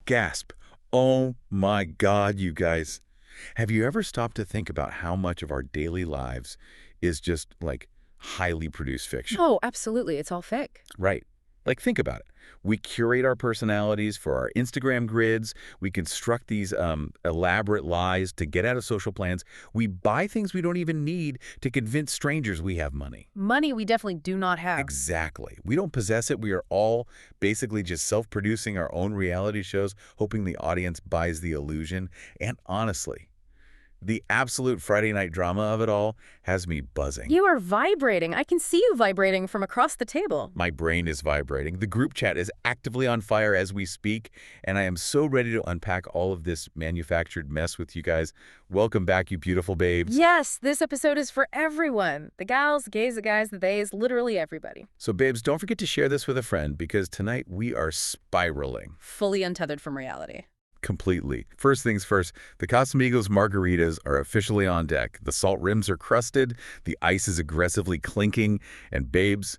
Gasp. Oh my God, you guys. Have you ever stopped to think about how much of our daily lives is just like highly produced fiction? Oh, absolutely. It's all fake. Right. Like, think about it. We curate our personalities for our Instagram grids. We construct these elaborate lies to get out of social plans. We buy things we don't even need to convince strangers we have money. Money we definitely do not have. Exactly. We don't possess it. We are all basically just self-producing our own reality shows, hoping the audience buys the illusion. And honestly, the absolute Friday night drama of it all has me buzzing. You are vibrating. I can see you vibrating from across the table. My brain is vibrating. The group chat is actively on fire as we speak, and I am so ready to unpack all of this manufactured mess with you guys. Welcome back, you beautiful babes. Yes, this episode is for everyone. The gals, the gays, the guys, the theys, literally everybody. So, babes, don't forget to share this with a friend, because tonight we are spiraling. Fully untethered from reality. Completely. First things first, the Casamigos margaritas are officially on deck. The salt rims are crusted, the ice is aggressively clinking, and babes,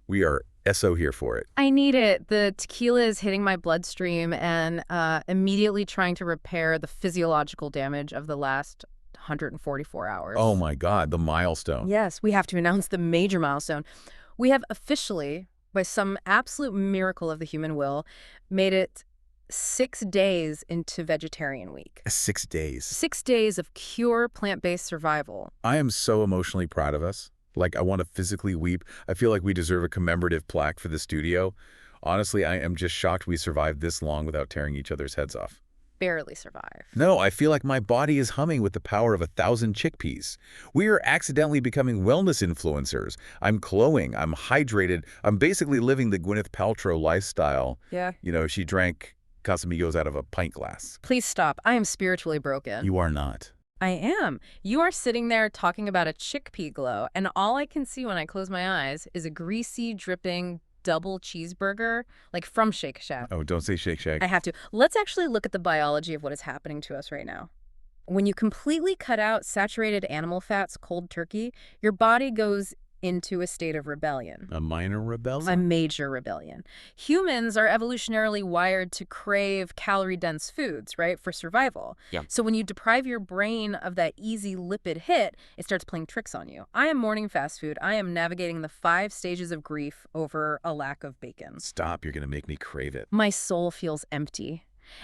we are SO here for it. I need it. The tequila is hitting my bloodstream and immediately trying to repair the physiological damage of the last 144 hours. Oh my God, the milestone. Yes, we have to announce the major milestone. We have officially, by some absolute miracle of the human will, made it 6 days into vegetarian week. 6 days. 6 days of pure plant-based survival. I am so emotionally proud of us. Like, I want to physically weep. I feel like we deserve a commemorative plaque for the studio. Honestly, I am just shocked we survived this long without tearing each other's heads off. Barely survive. No, I feel like my body is humming with the power of 1,000 chickpeas. We are accidentally becoming wellness influencers. I'm glowing. I'm hydrated. I'm basically living the Gwyneth Paltrow lifestyle. Yeah. You know, she drank Casamigos out of a pint glass. Please stop. I am spiritually broken. You are not. I am. You are sitting there talking about a chickpea glow, and all I can see when I close my eyes is a greasy, dripping double cheeseburger, like from Shake Shack. Oh, don't say Shake Shack. I have to. Let's actually look at the biology of what is happening to us right now. When you completely cut out saturated animal fats cold turkey, your body goes into a state of rebellion. A minor rebellion? A major rebellion. Humans are evolutionarily wired to crave calorie-dense foods, right, for survival. Yeah. So when you deprive your brain of that easy lipid hit, it starts playing tricks on you. I am morning fast food. I am navigating the 5 stages of grief over a lack of bacon. Stop. You're going to make me crave it. My soul feels empty.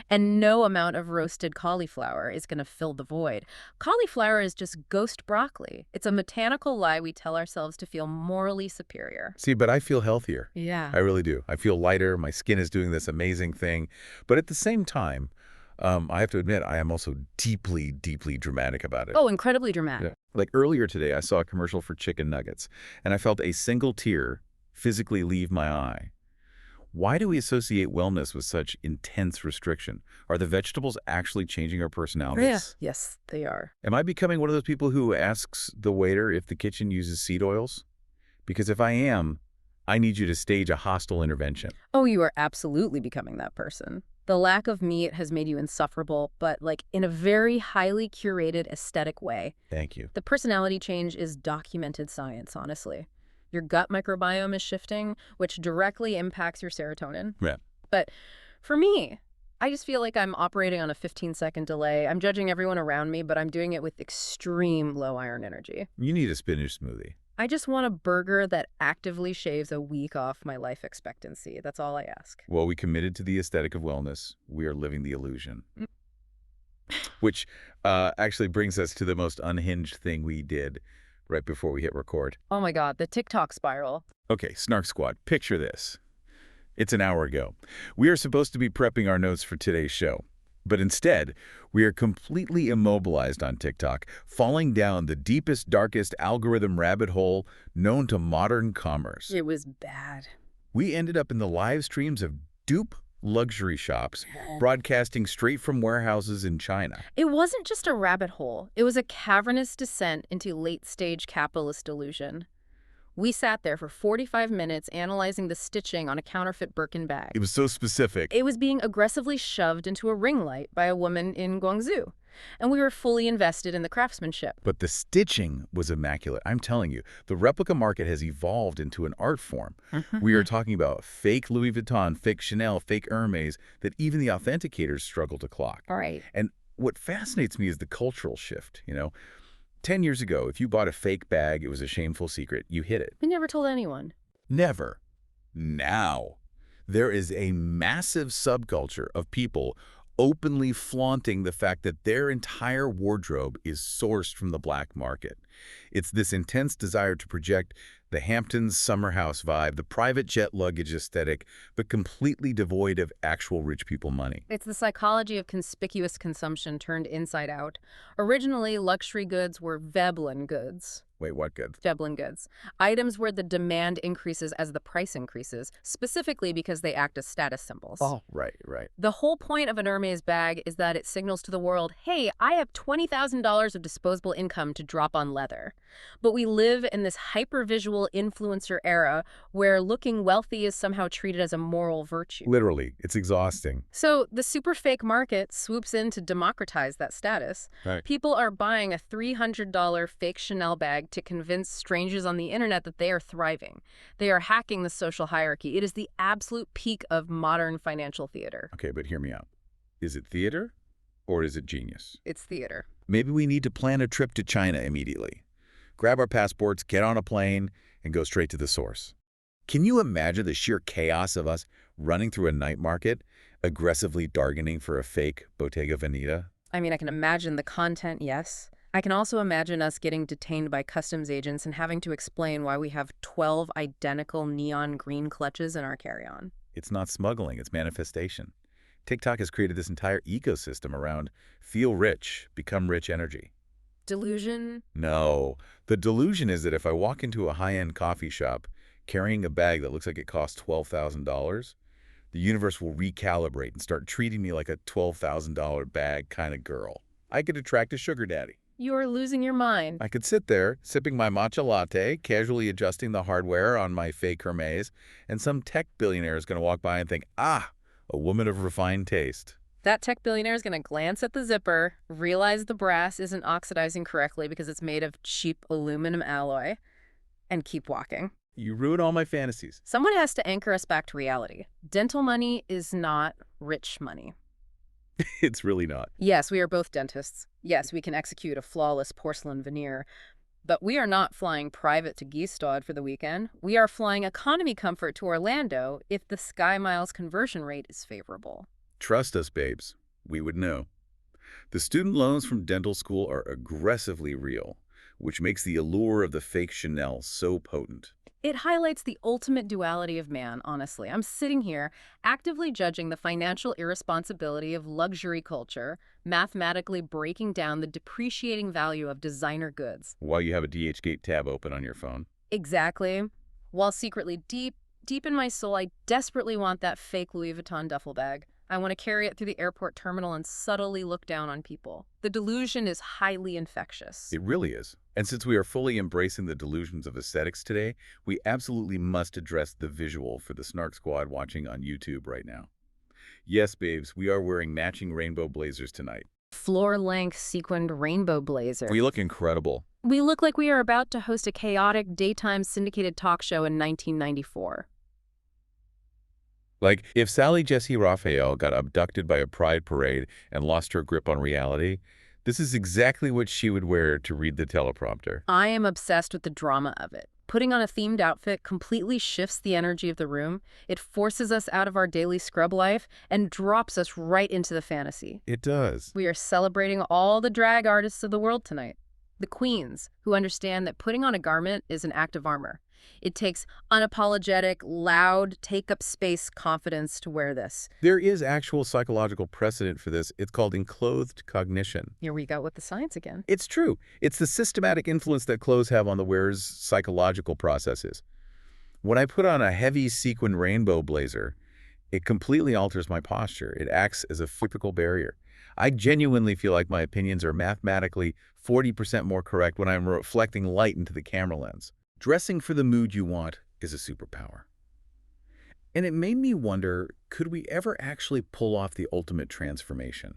And no amount of roasted cauliflower is going to fill the void. Cauliflower is just ghost broccoli. It's a mechanical lie we tell ourselves to feel morally superior. See, but I feel healthier. Yeah. I really do. I feel lighter. My skin is doing this amazing thing. But at the same time, I have to admit, I am also deeply, deeply dramatic about it. Oh, incredibly dramatic. Yeah. Like earlier today, I saw a commercial for chicken nuggets, and I felt a single tear physically leave my eye. Why do we associate wellness with such intense restriction? Are the vegetables actually changing our personalities? Yeah. Yes, they are. Am I becoming one of those people who asks the waiter if the kitchen uses seed oils? Because if I am, I need you to stage a hostile intervention. Oh, you are absolutely becoming that person. The lack of meat has made you insufferable, but like in a very highly curated aesthetic way. Thank you. The personality change is documented science, honestly. Your gut microbiome is shifting, which directly impacts your serotonin. Yeah. But for me, I just feel like I'm operating on a 15-second delay. I'm judging everyone around me, but I'm doing it with extreme low iron energy. You need a spinach smoothie. I just want a burger that actively shaves a week off my life expectancy. That's all I ask. Well, we committed to the aesthetic of wellness. We are living the illusion. Which actually brings us to the most unhinged thing we did right before we hit record. Oh my God, the TikTok spiral. Okay, Snark Squad, picture this. It's an hour ago. We are supposed to be prepping our notes for today's show. But instead, we are completely immobilized on TikTok, falling down the deepest, darkest algorithm rabbit hole known to modern commerce. It was bad. We ended up in the live streams of dupe luxury shops, broadcasting straight from warehouses in China. It wasn't just a rabbit hole. It was a cavernous descent into late-stage capitalist delusion. We sat there for 45 minutes analyzing the stitching on a counterfeit Birkin bag. It was so specific. It was being aggressively shoved into a ring light by a woman in Guangzhou. And we were fully invested in the craftsmanship. But the stitching was immaculate. I'm telling you, the replica market has evolved into an art form. We are talking about fake Louis Vuitton, fake Chanel, fake Hermes that even the authenticators struggle to clock. All right. And what fascinates me is the cultural shift, 10 years ago, if you bought a fake bag, it was a shameful secret. You hid it. We never told anyone. Never. Now, there is a massive subculture of people openly flaunting the fact that their entire wardrobe is sourced from the black market. It's this intense desire to project the Hamptons summer house vibe, the private jet luggage aesthetic, but completely devoid of actual rich people money. It's the psychology of conspicuous consumption turned inside out. Originally, luxury goods were Veblen goods. Wait, what good? Veblen goods. Items where the demand increases as the price increases, specifically because they act as status symbols. Oh, right. The whole point of an Hermes bag is that it signals to the world, hey, I have $20,000 of disposable income to drop on leather. But we live in this hyper-visual influencer era where looking wealthy is somehow treated as a moral virtue. Literally, it's exhausting. So the super fake market swoops in to democratize that status. Right. People are buying a $300 fake Chanel bag to convince strangers on the internet that they are thriving. They are hacking the social hierarchy. It is the absolute peak of modern financial theater. Okay, but hear me out. Is it theater or is it genius? It's theater. Maybe we need to plan a trip to China immediately. Grab our passports, get on a plane, and go straight to the source. Can you imagine the sheer chaos of us running through a night market, aggressively bargaining for a fake Bottega Veneta? I mean, I can imagine the content, yes. I can also imagine us getting detained by customs agents and having to explain why we have 12 identical neon green clutches in our carry-on. It's not smuggling, it's manifestation. TikTok has created this entire ecosystem around feel rich, become rich energy. Delusion? No. The delusion is that if I walk into a high-end coffee shop carrying a bag that looks like it costs $12,000, the universe will recalibrate and start treating me like a $12,000 bag kind of girl. I could attract a sugar daddy. You are losing your mind. I could sit there, sipping my matcha latte, casually adjusting the hardware on my fake Hermes, and some tech billionaire is going to walk by and think, ah, a woman of refined taste. That tech billionaire is going to glance at the zipper, realize the brass isn't oxidizing correctly because it's made of cheap aluminum alloy, and keep walking. You ruin all my fantasies. Someone has to anchor us back to reality. Dental money is not rich money. It's really not. Yes, we are both dentists. Yes, we can execute a flawless porcelain veneer. But we are not flying private to Gstaad for the weekend. We are flying economy comfort to Orlando if the Sky Miles conversion rate is favorable. Trust us, babes. We would know. The student loans from dental school are aggressively real, which makes the allure of the fake Chanel so potent. It highlights the ultimate duality of man, honestly. I'm sitting here actively judging the financial irresponsibility of luxury culture, mathematically breaking down the depreciating value of designer goods. While you have a DHgate tab open on your phone. Exactly. While secretly deep in my soul, I desperately want that fake Louis Vuitton duffel bag. I want to carry it through the airport terminal and subtly look down on people. The delusion is highly infectious. It really is. And since we are fully embracing the delusions of aesthetics today, we absolutely must address the visual for the Snark squad watching on YouTube right now. Yes, babes, we are wearing matching rainbow blazers tonight. Floor-length sequined rainbow blazer. We look incredible. We look like we are about to host a chaotic daytime syndicated talk show in 1994. Like, if Sally Jessy Raphael got abducted by a pride parade and lost her grip on reality, this is exactly what she would wear to read the teleprompter. I am obsessed with the drama of it. Putting on a themed outfit completely shifts the energy of the room. It forces us out of our daily scrub life and drops us right into the fantasy. It does. We are celebrating all the drag artists of the world tonight. The queens, who understand that putting on a garment is an act of armor. It takes unapologetic, loud, take-up space confidence to wear this. There is actual psychological precedent for this. It's called enclothed cognition. Here we go with the science again. It's true. It's the systematic influence that clothes have on the wearer's psychological processes. When I put on a heavy sequin rainbow blazer, it completely alters my posture. It acts as a physical barrier. I genuinely feel like my opinions are mathematically 40% more correct when I'm reflecting light into the camera lens. Dressing for the mood you want is a superpower. And it made me wonder, could we ever actually pull off the ultimate transformation?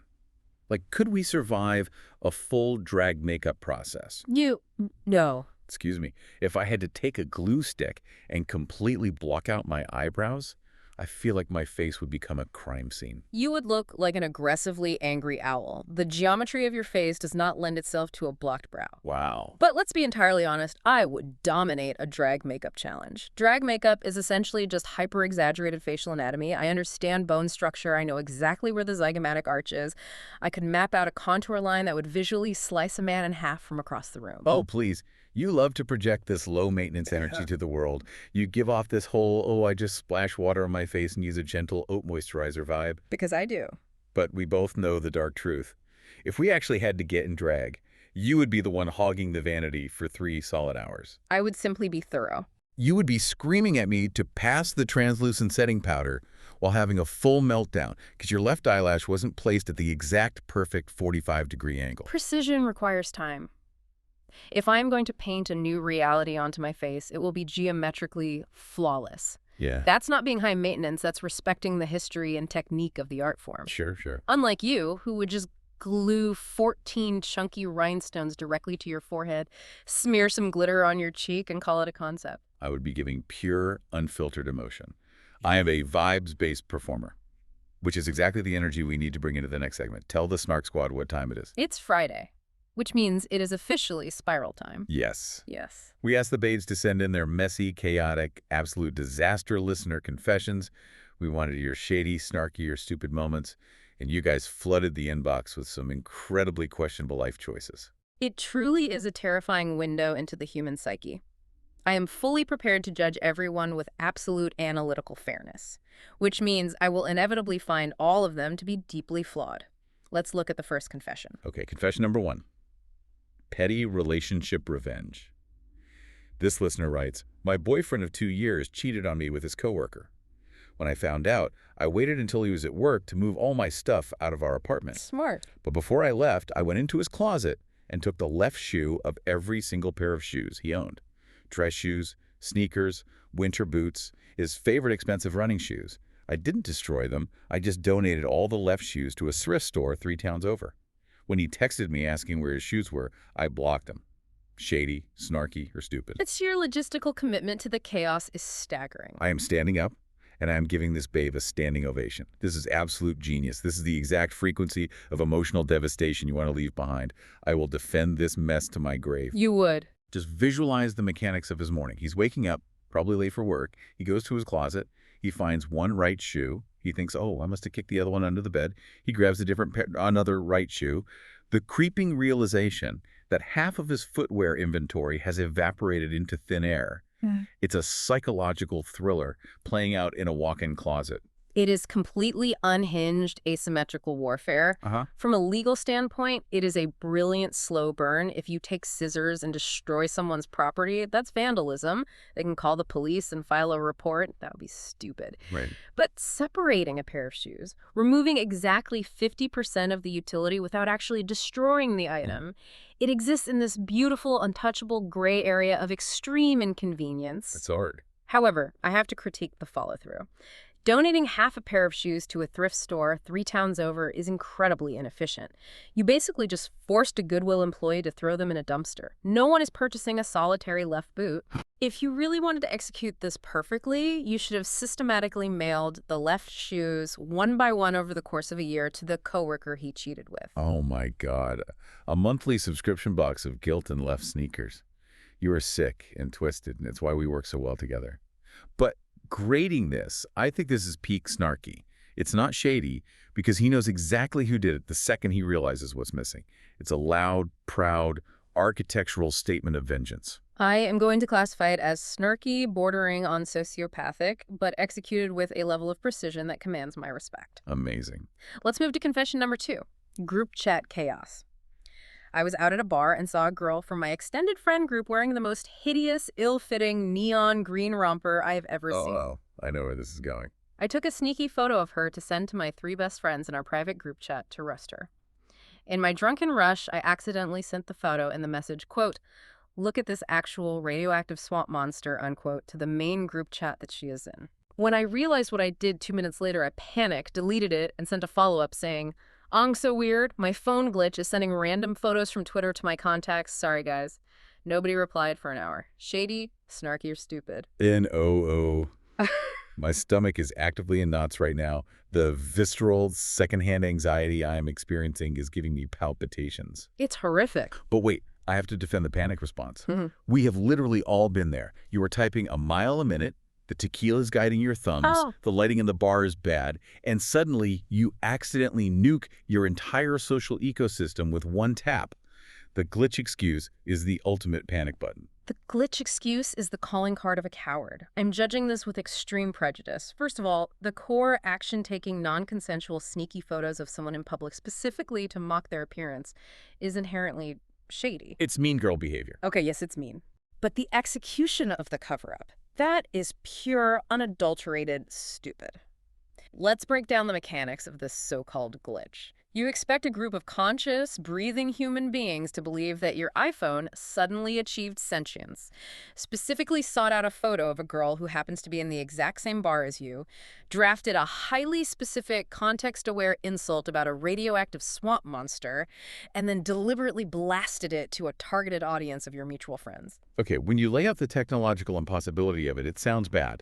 Like, could we survive a full drag makeup process? No. Excuse me. If I had to take a glue stick and completely block out my eyebrows, I feel like my face would become a crime scene. You would look like an aggressively angry owl. The geometry of your face does not lend itself to a blocked brow. Wow. But let's be entirely honest, I would dominate a drag makeup challenge. Drag makeup is essentially just hyper-exaggerated facial anatomy. I understand bone structure. I know exactly where the zygomatic arch is. I could map out a contour line that would visually slice a man in half from across the room. Oh, please. You love to project this low-maintenance energy to the world. You give off this whole, oh, I just splash water on my face and use a gentle oat moisturizer vibe. Because I do. But we both know the dark truth. If we actually had to get in drag, you would be the one hogging the vanity for 3 solid hours. I would simply be thorough. You would be screaming at me to pass the translucent setting powder while having a full meltdown because your left eyelash wasn't placed at the exact perfect 45-degree angle. Precision requires time. If I'm going to paint a new reality onto my face, it will be geometrically flawless. Yeah. That's not being high maintenance, that's respecting the history and technique of the art form. Sure. Unlike you, who would just glue 14 chunky rhinestones directly to your forehead, smear some glitter on your cheek, and call it a concept. I would be giving pure, unfiltered emotion. I am a vibes-based performer, which is exactly the energy we need to bring into the next segment. Tell the Snark Squad what time it is. It's Friday, which means it is officially spiral time. Yes. Yes. We asked the babes to send in their messy, chaotic, absolute disaster listener confessions. We wanted your shady, snarky, or stupid moments, and you guys flooded the inbox with some incredibly questionable life choices. It truly is a terrifying window into the human psyche. I am fully prepared to judge everyone with absolute analytical fairness, which means I will inevitably find all of them to be deeply flawed. Let's look at the first confession. Okay, confession number 1. Petty relationship revenge. This listener writes, my boyfriend of 2 years cheated on me with his coworker. When I found out, I waited until he was at work to move all my stuff out of our apartment. Smart. But before I left, I went into his closet and took the left shoe of every single pair of shoes he owned. Dress shoes, sneakers, winter boots, his favorite expensive running shoes. I didn't destroy them. I just donated all the left shoes to a thrift store 3 towns over. When he texted me asking where his shoes were, I blocked him. Shady, snarky, or stupid. Its sheer logistical commitment to the chaos is staggering. I am standing up, and I am giving this babe a standing ovation. This is absolute genius. This is the exact frequency of emotional devastation you want to leave behind. I will defend this mess to my grave. You would. Just visualize the mechanics of his morning. He's waking up, probably late for work. He goes to his closet. He finds one right shoe. He thinks, oh, I must have kicked the other one under the bed. He grabs a different pair, another right shoe. The creeping realization that half of his footwear inventory has evaporated into thin air. It's a psychological thriller playing out in a walk-in closet. It is completely unhinged, asymmetrical warfare. From a legal standpoint, it is a brilliant slow burn. If you take scissors and destroy someone's property, that's vandalism. They can call the police and file a report. That would be stupid. Right. But separating a pair of shoes, removing exactly 50% of the utility without actually destroying the item, it exists in this beautiful, untouchable gray area of extreme inconvenience. It's hard. However, I have to critique the follow-through. Donating half a pair of shoes to a thrift store 3 towns over is incredibly inefficient. You basically just forced a Goodwill employee to throw them in a dumpster. No one is purchasing a solitary left boot. If you really wanted to execute this perfectly, you should have systematically mailed the left shoes one by one over the course of a year to the coworker he cheated with. Oh my God. A monthly subscription box of guilt and left sneakers. You are sick and twisted, and it's why we work so well together. But grading this, I think this is peak snarky. It's not shady because he knows exactly who did it the second he realizes what's missing. It's a loud, proud, architectural statement of vengeance. I am going to classify it as snarky, bordering on sociopathic, but executed with a level of precision that commands my respect. Amazing. Let's move to confession number 2, group chat chaos. I was out at a bar and saw a girl from my extended friend group wearing the most hideous, ill-fitting neon green romper I have ever seen. Oh, I know where this is going. I took a sneaky photo of her to send to my 3 best friends in our private group chat to roast her. In my drunken rush, I accidentally sent the photo and the message, quote, "Look at this actual radioactive swamp monster," unquote, to the main group chat that she is in. When I realized what I did 2 minutes later, I panicked, deleted it, and sent a follow-up saying, So weird. My phone glitch is sending random photos from Twitter to my contacts. Sorry, guys. Nobody replied for an hour. Shady, snarky, or stupid. N-O-O. My stomach is actively in knots right now. The visceral, secondhand anxiety I am experiencing is giving me palpitations. It's horrific. But wait, I have to defend the panic response. We have literally all been there. You are typing a mile a minute, the tequila is guiding your thumbs, the lighting in the bar is bad, and suddenly you accidentally nuke your entire social ecosystem with one tap. The glitch excuse is the ultimate panic button. The glitch excuse is the calling card of a coward. I'm judging this with extreme prejudice. First of all, the core action-taking, non-consensual, sneaky photos of someone in public specifically to mock their appearance is inherently shady. It's mean girl behavior. Okay, yes, it's mean. But the execution of the cover-up, that is pure, unadulterated stupid. Let's break down the mechanics of this so-called glitch. You expect a group of conscious, breathing human beings to believe that your iPhone suddenly achieved sentience, specifically sought out a photo of a girl who happens to be in the exact same bar as you, drafted a highly specific, context-aware insult about a radioactive swamp monster, and then deliberately blasted it to a targeted audience of your mutual friends. Okay, when you lay out the technological impossibility of it, it sounds bad.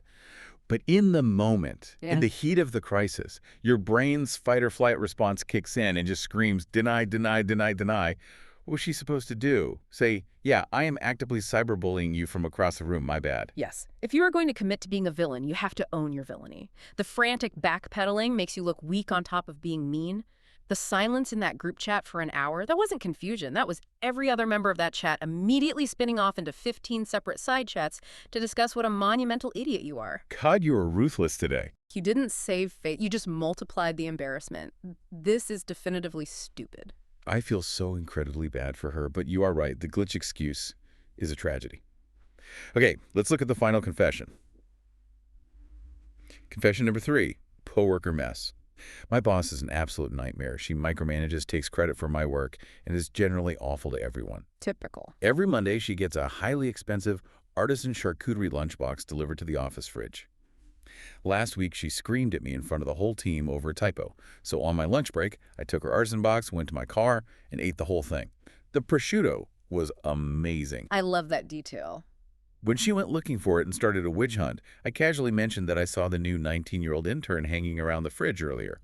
But in the moment, in the heat of the crisis, your brain's fight-or-flight response kicks in and just screams, deny, deny, deny, deny. What was she supposed to do? Say, yeah, I am actively cyberbullying you from across the room, my bad. Yes. If you are going to commit to being a villain, you have to own your villainy. The frantic backpedaling makes you look weak on top of being mean. The silence in that group chat for an hour, that wasn't confusion. That was every other member of that chat immediately spinning off into 15 separate side chats to discuss what a monumental idiot you are. God, you were ruthless today. You didn't save face. You just multiplied the embarrassment. This is definitively stupid. I feel so incredibly bad for her, but you are right. The glitch excuse is a tragedy. Okay, let's look at the final confession. Confession number 3, coworker mess. My boss is an absolute nightmare. She micromanages, takes credit for my work, and is generally awful to everyone. Typical. Every Monday, she gets a highly expensive artisan charcuterie lunchbox delivered to the office fridge. Last week, she screamed at me in front of the whole team over a typo. So on my lunch break, I took her artisan box, went to my car, and ate the whole thing. The prosciutto was amazing. I love that detail. When she went looking for it and started a witch hunt, I casually mentioned that I saw the new 19-year-old intern hanging around the fridge earlier.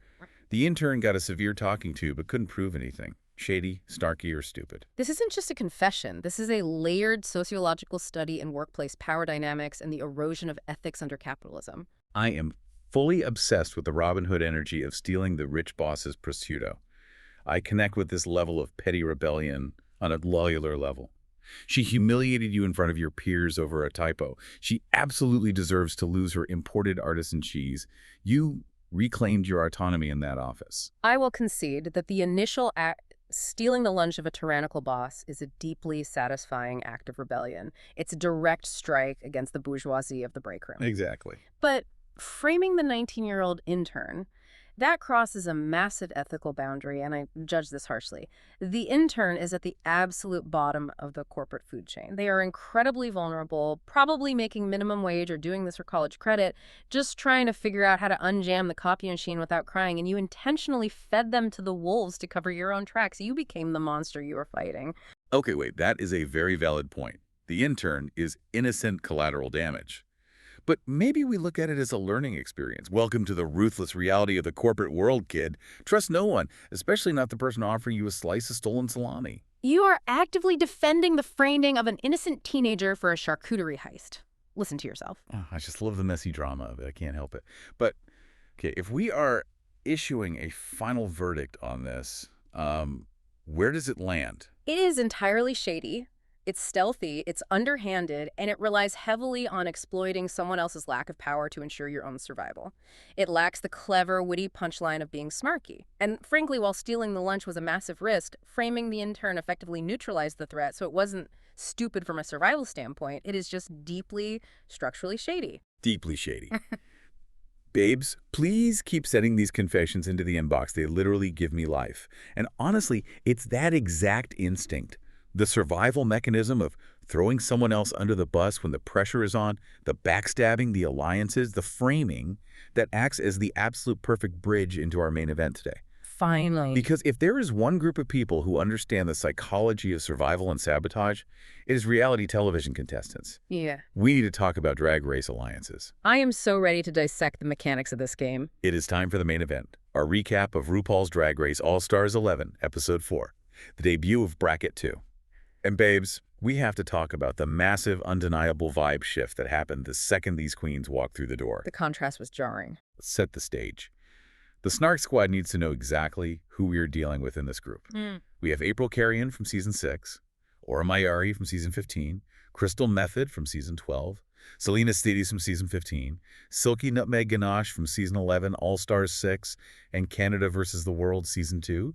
The intern got a severe talking to but couldn't prove anything. Shady, snarky, or stupid. This isn't just a confession. This is a layered sociological study in workplace power dynamics and the erosion of ethics under capitalism. I am fully obsessed with the Robin Hood energy of stealing the rich boss's prosciutto. I connect with this level of petty rebellion on a cellular level. She humiliated you in front of your peers over a typo. She absolutely deserves to lose her imported artisan cheese. You reclaimed your autonomy in that office. I will concede that the initial act, stealing the lunch of a tyrannical boss, is a deeply satisfying act of rebellion. It's a direct strike against the bourgeoisie of the break room. Exactly. But framing the 19-year-old intern, that crosses a massive ethical boundary, and I judge this harshly. The intern is at the absolute bottom of the corporate food chain. They are incredibly vulnerable, probably making minimum wage or doing this for college credit, just trying to figure out how to unjam the copy machine without crying, and you intentionally fed them to the wolves to cover your own tracks. You became the monster you were fighting. Okay, wait, that is a very valid point. The intern is innocent collateral damage. But maybe we look at it as a learning experience. Welcome to the ruthless reality of the corporate world, kid. Trust no one, especially not the person offering you a slice of stolen salami. You are actively defending the framing of an innocent teenager for a charcuterie heist. Listen to yourself. Oh, I just love the messy drama of it. I can't help it. But, okay, if we are issuing a final verdict on this, where does it land? It is entirely shady. It's stealthy, it's underhanded, and it relies heavily on exploiting someone else's lack of power to ensure your own survival. It lacks the clever, witty punchline of being snarky. And frankly, while stealing the lunch was a massive risk, framing the intern effectively neutralized the threat, so it wasn't stupid from a survival standpoint. It is just deeply, structurally shady. Deeply shady. Babes, please keep sending these confessions into the inbox. They literally give me life. And honestly, it's that exact instinct. The survival mechanism of throwing someone else under the bus when the pressure is on, the backstabbing, the alliances, the framing that acts as the absolute perfect bridge into our main event today. Finally. Because if there is one group of people who understand the psychology of survival and sabotage, it is reality television contestants. Yeah. We need to talk about drag race alliances. I am so ready to dissect the mechanics of this game. It is time for the main event, our recap of RuPaul's Drag Race All-Stars 11, Episode 4, the debut of Bracket 2. And babes, we have to talk about the massive, undeniable vibe shift that happened the second these queens walked through the door. The contrast was jarring. Let's set the stage. The Snark squad needs to know exactly who we are dealing with in this group. We have April Carrion from Season 6, Aura Mayari from Season 15, Crystal Methyd from Season 12, Selena Stides from Season 15, Silky Nutmeg Ganache from Season 11, All-Stars 6, and Canada vs. the World Season 2,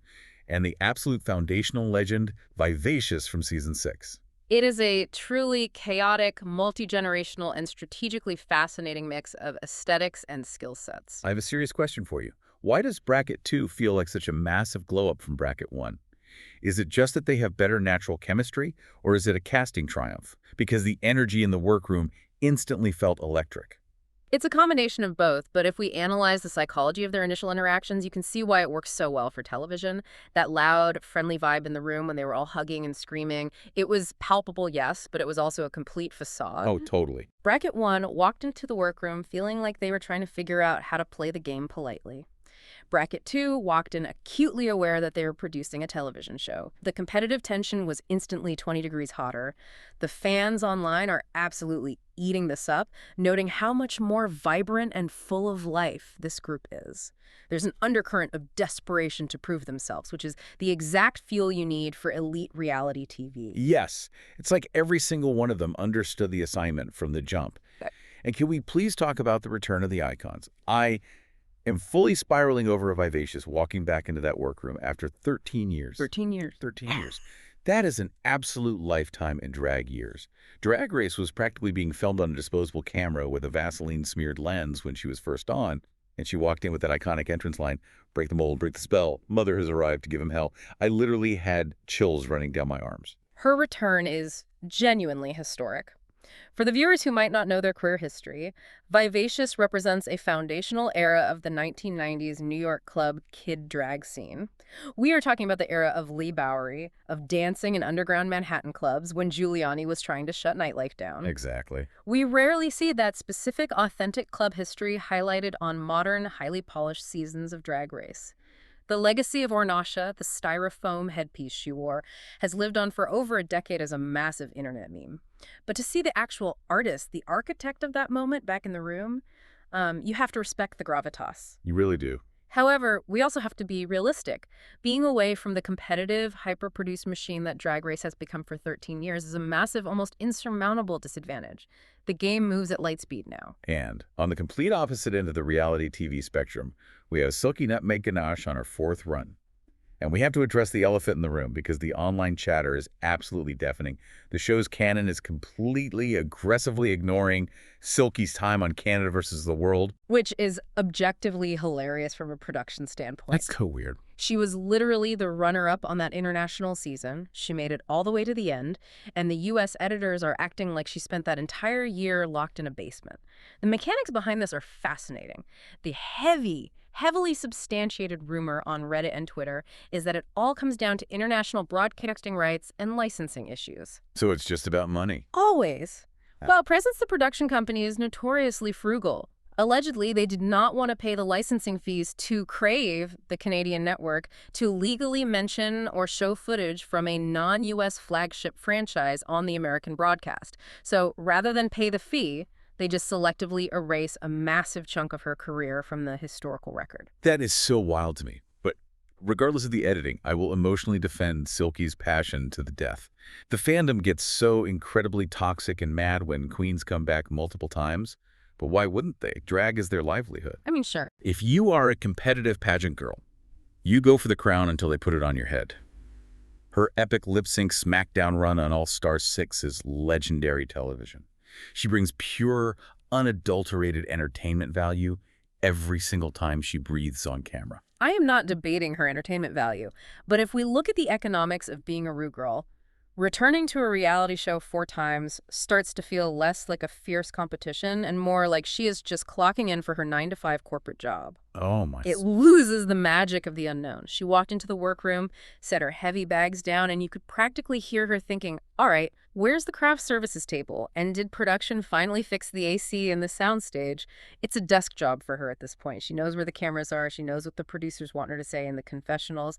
and the absolute foundational legend, Vivacious from Season 6. It is a truly chaotic, multi-generational, and strategically fascinating mix of aesthetics and skill sets. I have a serious question for you. Why does Bracket 2 feel like such a massive glow-up from Bracket 1? Is it just that they have better natural chemistry, or is it a casting triumph? Because the energy in the workroom instantly felt electric. It's a combination of both, but if we analyze the psychology of their initial interactions, you can see why it works so well for television. That loud, friendly vibe in the room when they were all hugging and screaming. It was palpable, yes, but it was also a complete facade. Oh, totally. Bracket 1 walked into the workroom feeling like they were trying to figure out how to play the game politely. Bracket 2 walked in acutely aware that they were producing a television show. The competitive tension was instantly 20 degrees hotter. The fans online are absolutely eating this up, noting how much more vibrant and full of life this group is. There's an undercurrent of desperation to prove themselves, which is the exact fuel you need for elite reality TV. Yes, it's like every single one of them understood the assignment from the jump. And can we please talk about the return of the icons? I am fully spiraling over a Vivacious walking back into that workroom after 13 years. 13 years. 13 years. That is an absolute lifetime in drag years. Drag Race was practically being filmed on a disposable camera with a Vaseline-smeared lens when she was first on, and she walked in with that iconic entrance line, "Break the mold, break the spell, mother has arrived to give him hell." I literally had chills running down my arms. Her return is genuinely historic. For the viewers who might not know their career history, Vivacious represents a foundational era of the 1990s New York club kid drag scene. We are talking about the era of Lee Bowery, of dancing in underground Manhattan clubs when Giuliani was trying to shut nightlife down. Exactly. We rarely see that specific, authentic club history highlighted on modern, highly polished seasons of Drag Race. The legacy of Ornasha, the styrofoam headpiece she wore, has lived on for over a decade as a massive internet meme. But to see the actual artist, the architect of that moment back in the room, you have to respect the gravitas. You really do. However, we also have to be realistic. Being away from the competitive, hyper-produced machine that Drag Race has become for 13 years is a massive, almost insurmountable disadvantage. The game moves at light speed now. And on the complete opposite end of the reality TV spectrum, we have Silky Nutmeg Ganache on her 4th run. And we have to address the elephant in the room because the online chatter is absolutely deafening. The show's canon is completely, aggressively ignoring Silky's time on Canada vs. the World. Which is objectively hilarious from a production standpoint. That's so weird. She was literally the runner-up on that international season. She made it all the way to the end, and the U.S. editors are acting like she spent that entire year locked in a basement. The mechanics behind this are fascinating. The heavily substantiated rumor on Reddit and Twitter is that it all comes down to international broadcasting rights and licensing issues. So it's just about money. Always. Well, Presence, the production company, is notoriously frugal. Allegedly, they did not want to pay the licensing fees to Crave, the Canadian network, to legally mention or show footage from a non-U.S. flagship franchise on the American broadcast. So rather than pay the fee, they just selectively erase a massive chunk of her career from the historical record. That is so wild to me. But regardless of the editing, I will emotionally defend Silky's passion to the death. The fandom gets so incredibly toxic and mad when queens come back multiple times. But why wouldn't they? Drag is their livelihood. I mean, sure. If you are a competitive pageant girl, you go for the crown until they put it on your head. Her epic lip-sync SmackDown run on All-Stars 6 is legendary television. She brings pure, unadulterated entertainment value every single time she breathes on camera. I am not debating her entertainment value, but if we look at the economics of being a Ru girl, returning to a reality show 4 times starts to feel less like a fierce competition and more like she is just clocking in for her 9-to-5 corporate job. Oh, my. It loses the magic of the unknown. She walked into the workroom, set her heavy bags down, and you could practically hear her thinking, all right, where's the craft services table? And did production finally fix the AC in the soundstage? It's a desk job for her at this point. She knows where the cameras are. She knows what the producers want her to say in the confessionals.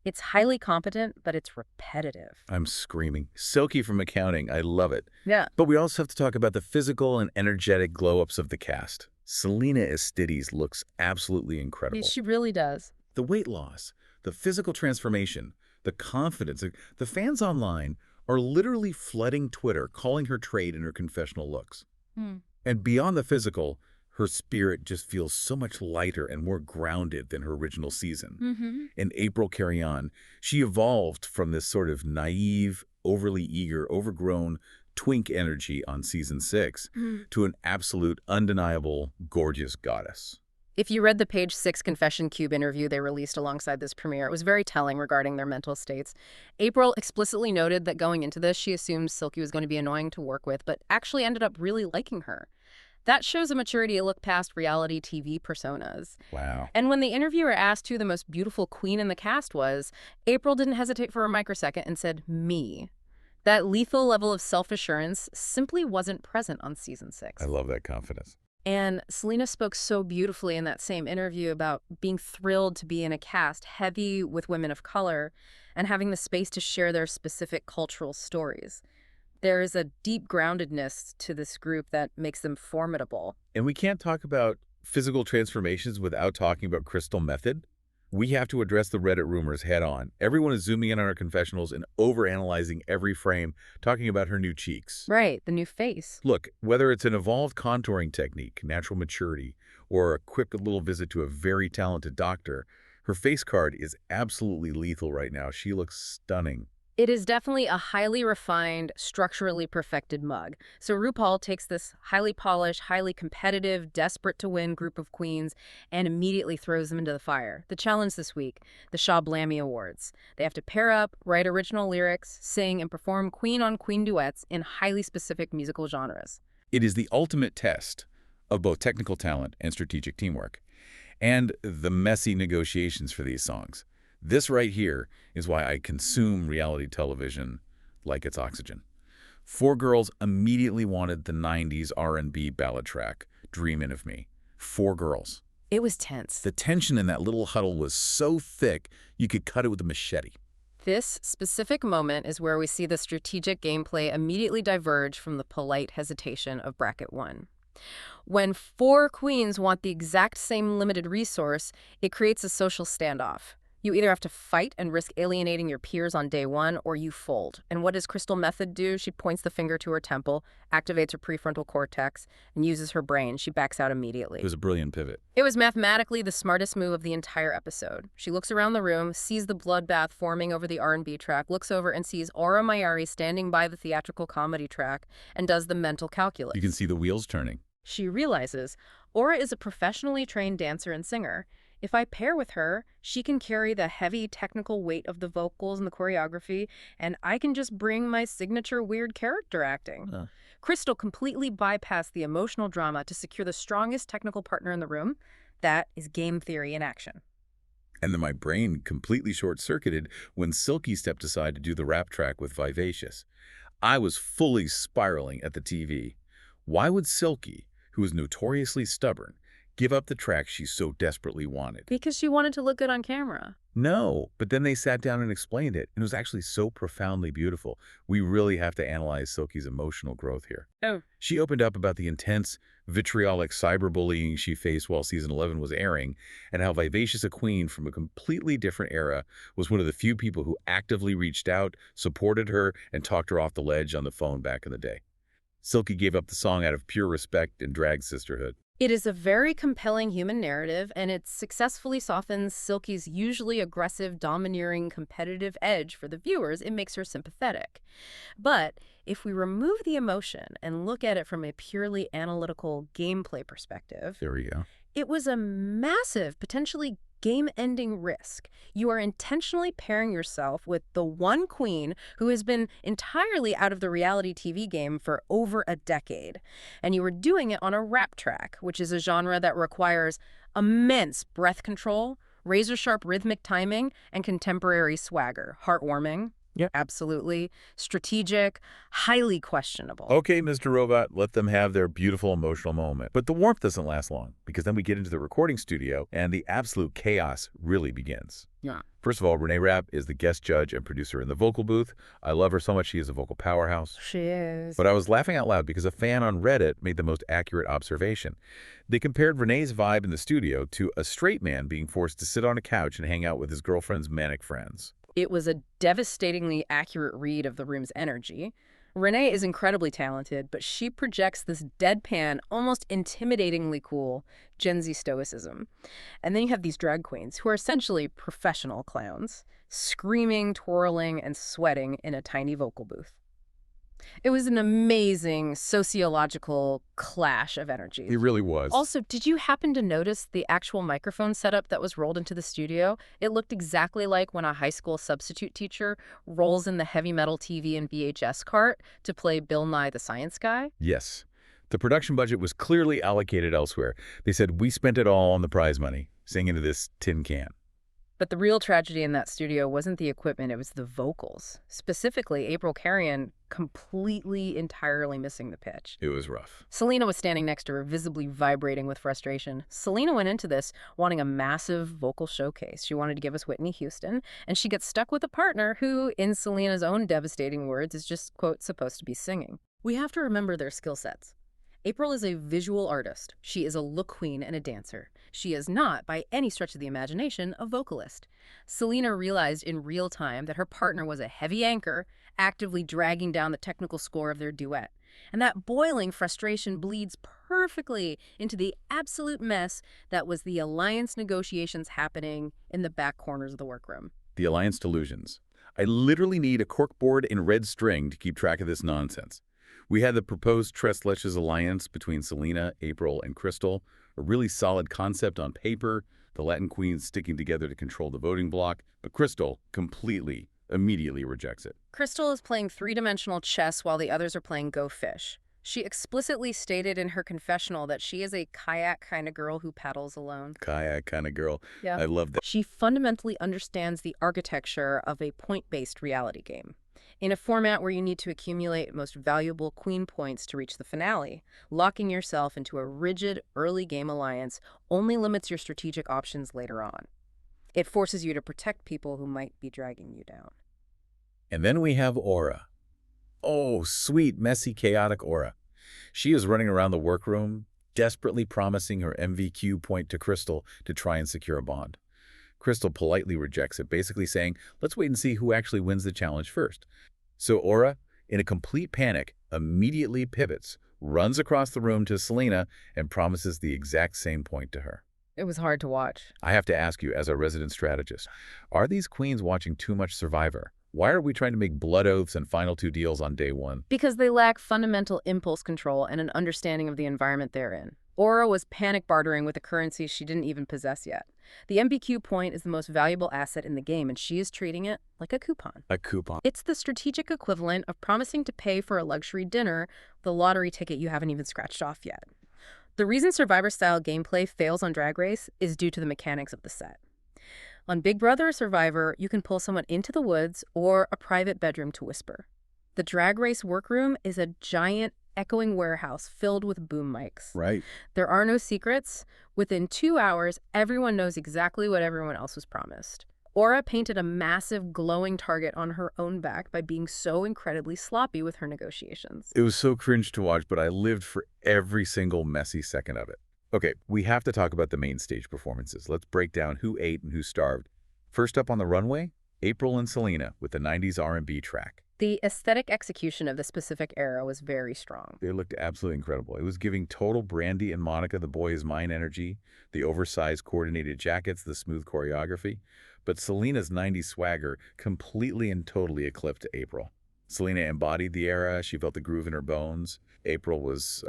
It's highly competent, but it's repetitive. I'm screaming. Silky from accounting. I love it. Yeah. But we also have to talk about the physical and energetic glow-ups of the cast. Selena Estides looks absolutely incredible. She really does. The weight loss, the physical transformation, the confidence. The fans online are literally flooding Twitter, calling her trade in her confessional looks. And beyond the physical, her spirit just feels so much lighter and more grounded than her original season. In April Carry On, she evolved from this sort of naive, overly eager, overgrown twink energy on season 6 to an absolute, undeniable, gorgeous goddess. If you read the Page 6 Confession Cube interview they released alongside this premiere, it was very telling regarding their mental states. April explicitly noted that going into this, she assumed Silky was going to be annoying to work with, but actually ended up really liking her. That shows a maturity to look past reality TV personas. Wow. And when the interviewer asked who the most beautiful queen in the cast was, April didn't hesitate for a microsecond and said, me. That lethal level of self-assurance simply wasn't present on season 6. I love that confidence. And Selena spoke so beautifully in that same interview about being thrilled to be in a cast heavy with women of color and having the space to share their specific cultural stories. There is a deep groundedness to this group that makes them formidable. And we can't talk about physical transformations without talking about Crystal Methyd. We have to address the Reddit rumors head on. Everyone is zooming in on her confessionals and overanalyzing every frame, talking about her new cheeks. Right, the new face. Look, whether it's an evolved contouring technique, natural maturity, or a quick little visit to a very talented doctor, her face card is absolutely lethal right now. She looks stunning. It is definitely a highly refined, structurally perfected mug. So RuPaul takes this highly polished, highly competitive, desperate-to-win group of queens and immediately throws them into the fire. The challenge this week, the Sha-Blammy Awards. They have to pair up, write original lyrics, sing, and perform queen-on-queen duets in highly specific musical genres. It is the ultimate test of both technical talent and strategic teamwork, and the messy negotiations for these songs. This right here is why I consume reality television like it's oxygen. 4 girls immediately wanted the 90s R&B ballad track, Dreamin' of Me. 4 girls. It was tense. The tension in that little huddle was so thick, you could cut it with a machete. This specific moment is where we see the strategic gameplay immediately diverge from the polite hesitation of Bracket 1. When 4 queens want the exact same limited resource, it creates a social standoff. You either have to fight and risk alienating your peers on day 1, or you fold. And what does Crystal Methyd do? She points the finger to her temple, activates her prefrontal cortex, and uses her brain. She backs out immediately. It was a brilliant pivot. It was mathematically the smartest move of the entire episode. She looks around the room, sees the bloodbath forming over the R&B track, looks over and sees Aura Mayari standing by the theatrical comedy track, and does the mental calculus. You can see the wheels turning. She realizes Aura is a professionally trained dancer and singer. If I pair with her, she can carry the heavy technical weight of the vocals and the choreography, and I can just bring my signature weird character acting. Crystal completely bypassed the emotional drama to secure the strongest technical partner in the room. That is game theory in action. And then my brain completely short-circuited when Silky stepped aside to do the rap track with Vivacious. I was fully spiraling at the TV. Why would Silky, who is notoriously stubborn, give up the track she so desperately wanted? Because she wanted to look good on camera. No, but then they sat down and explained it, and it was actually so profoundly beautiful. We really have to analyze Silky's emotional growth here. Oh. She opened up about the intense, vitriolic cyberbullying she faced while season 11 was airing, and how Vivacious, a queen from a completely different era, was one of the few people who actively reached out, supported her, and talked her off the ledge on the phone back in the day. Silky gave up the song out of pure respect and drag sisterhood. It is a very compelling human narrative, and it successfully softens Silky's usually aggressive, domineering, competitive edge for the viewers. It makes her sympathetic. But if we remove the emotion and look at it from a purely analytical gameplay perspective, There we go. it was a massive, potentially game-ending risk. You are intentionally pairing yourself with the one queen who has been entirely out of the reality TV game for over a decade. And you are doing it on a rap track, which is a genre that requires Immense breath control, razor-sharp rhythmic timing, and contemporary swagger. Heartwarming. Yeah. Absolutely. Strategic, highly questionable. Okay, Mr. Robot, let them have their beautiful emotional moment. But the warmth doesn't last long, because then we get into the recording studio, and the absolute chaos really begins. Yeah. First of all, Reneé Rapp is the guest judge and producer in the vocal booth. I love her so much. She is a vocal powerhouse. She is. But I was laughing out loud because a fan on Reddit made the most accurate observation. They compared Renee's vibe in the studio to a straight man being forced to sit on a couch and hang out with his girlfriend's manic friends. It was a devastatingly accurate read of the room's energy. Reneé is incredibly talented, but she projects this deadpan, almost intimidatingly cool Gen Z stoicism. And then you have these drag queens who are essentially professional clowns, screaming, twirling, and sweating in a tiny vocal booth. It was an amazing sociological clash of energies. It really was. Also, did you happen to notice the actual microphone setup that was rolled into the studio? It looked exactly like when a high school substitute teacher rolls in the heavy metal TV and VHS cart to play Bill Nye the Science Guy. Yes. The production budget was clearly allocated elsewhere. They said, we spent it all on the prize money, saying into this tin can. But the real tragedy in that studio wasn't the equipment, it was the vocals. Specifically, April Carrion completely, entirely missing the pitch. It was rough. Selena was standing next to her, visibly vibrating with frustration. Selena went into this wanting a massive vocal showcase. She wanted to give us Whitney Houston, and she gets stuck with a partner who, in Selena's own devastating words, is just, quote, supposed to be singing. We have to remember their skill sets. April is a visual artist. She is a look queen and a dancer. She is not, by any stretch of the imagination, a vocalist. Selena realized in real time that her partner was a heavy anchor, actively dragging down the technical score of their duet. And that boiling frustration bleeds perfectly into the absolute mess that was the alliance negotiations happening in the back corners of the workroom. The alliance delusions. I literally need a corkboard and red string to keep track of this nonsense. We had the proposed Tres Leches alliance between Selena, April, and Crystal, a really solid concept on paper, the Latin queens sticking together to control the voting bloc, but Crystal immediately rejects it. Crystal is playing three-dimensional chess while the others are playing Go Fish. She explicitly stated in her confessional that she is a kayak kind of girl who paddles alone. Kayak kind of girl. Yeah. I love that. She fundamentally understands the architecture of a point-based reality game. In a format where you need to accumulate most valuable queen points to reach the finale, locking yourself into a rigid early game alliance only limits your strategic options later on. It forces you to protect people who might be dragging you down. And then we have Aura. Oh, sweet, messy, chaotic Aura. She is running around the workroom, desperately promising her MVQ point to Crystal to try and secure a bond. Crystal politely rejects it, basically saying, let's wait and see who actually wins the challenge first. So Aura, in a complete panic, immediately pivots, runs across the room to Selena, and promises the exact same point to her. It was hard to watch. I have to ask you, as a resident strategist, are these queens watching too much Survivor? Why are we trying to make blood oaths and final two deals on day one? Because they lack fundamental impulse control and an understanding of the environment they're in. Aura was panic bartering with a currency she didn't even possess yet. The MBQ point is the most valuable asset in the game, and she is treating it like a coupon. A coupon. It's the strategic equivalent of promising to pay for a luxury dinner, the lottery ticket you haven't even scratched off yet. The reason Survivor-style gameplay fails on Drag Race is due to the mechanics of the set. On Big Brother or Survivor, you can pull someone into the woods or a private bedroom to whisper. The Drag Race workroom is a giant echoing warehouse filled with boom mics. Right. There are no secrets. Within 2 hours, everyone knows exactly what everyone else was promised. Aura painted a massive glowing target on her own back by being so incredibly sloppy with her negotiations. It was so cringe to watch, but I lived for every single messy second of it. Okay, we have to talk about the main stage performances. Let's break down who ate and who starved. First up on the runway, April and Selena with the 90s R&B track. The aesthetic execution of the specific era was very strong. They looked absolutely incredible. It was giving total Brandy and Monica the Boy Is Mine energy, the oversized coordinated jackets, the smooth choreography. But Selena's 90s swagger completely and totally eclipsed April. Selena embodied the era. She felt the groove in her bones. April was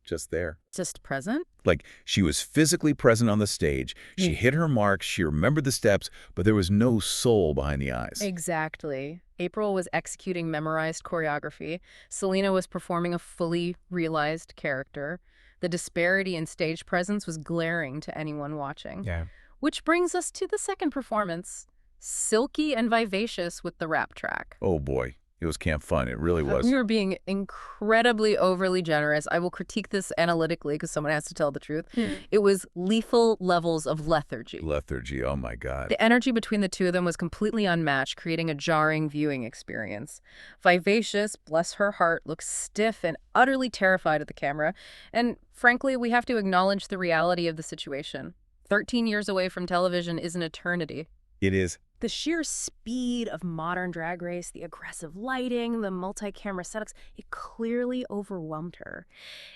just there. Just present? Like, she was physically present on the stage. She hit her marks. She remembered the steps, but there was no soul behind the eyes. Exactly. April was executing memorized choreography. Selena was performing a fully realized character. The disparity in stage presence was glaring to anyone watching. Yeah. Which brings us to the second performance, Silky and Vivacious with the rap track. Oh boy, it was camp fun. It really was. We were being incredibly overly generous. I will critique this analytically because someone has to tell the truth. It was lethal levels of lethargy. Lethargy, oh my God. The energy between the two of them was completely unmatched, creating a jarring viewing experience. Vivacious, bless her heart, looked stiff and utterly terrified at the camera. And frankly, we have to acknowledge the reality of the situation. 13 years away from television is an eternity. It is. The sheer speed of modern Drag Race, the aggressive lighting, the multi-camera setups, it clearly overwhelmed her.